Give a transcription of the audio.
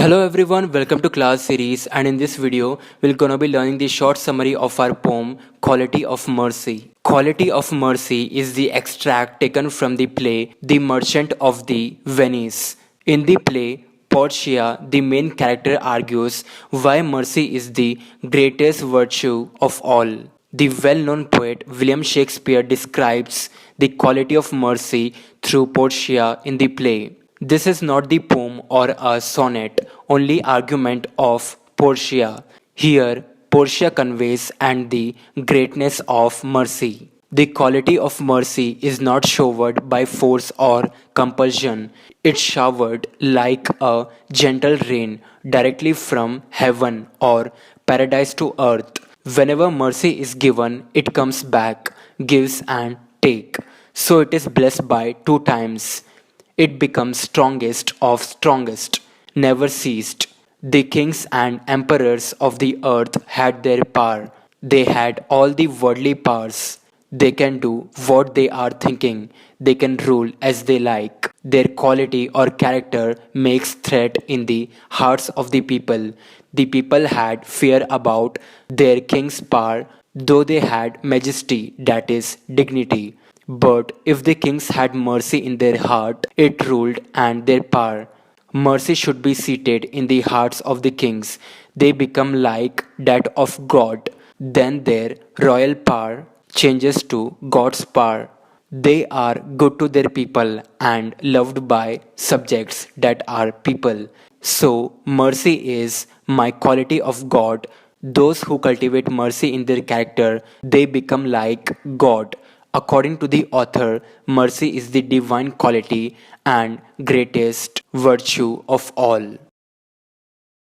Hello everyone, welcome to class series, and in this video we're gonna be learning the short summary of our poem Quality of Mercy. Quality of Mercy is the extract taken from the play The Merchant of the Venice. In the play, Portia, the main character, argues why mercy is the greatest virtue of all. The well-known poet William Shakespeare describes the quality of mercy through Portia in the play. This is not the poem or a sonnet, only argument of Portia. Here, Portia conveys and the greatness of mercy. The quality of mercy is not showered by force or compulsion. It's showered like a gentle rain directly from heaven or paradise to earth. Whenever mercy is given, it comes back, gives and take. So it is blessed by two times. It becomes strongest of strongest, never ceased. The kings and emperors of the earth had their power. They had all the worldly powers. They can do what they are thinking. They can rule as they like. Their quality or character makes threat in the hearts of the people. The people had fear about their king's power, though they had majesty, that is, dignity. But if the kings had mercy in their heart, it ruled and their power. Mercy should be seated in the hearts of the kings. They become like that of God. Then their royal power changes to God's power. They are good to their people and loved by subjects that are people. So, mercy is my quality of God. Those who cultivate mercy in their character, they become like God. According to the author, mercy is the divine quality and greatest virtue of all.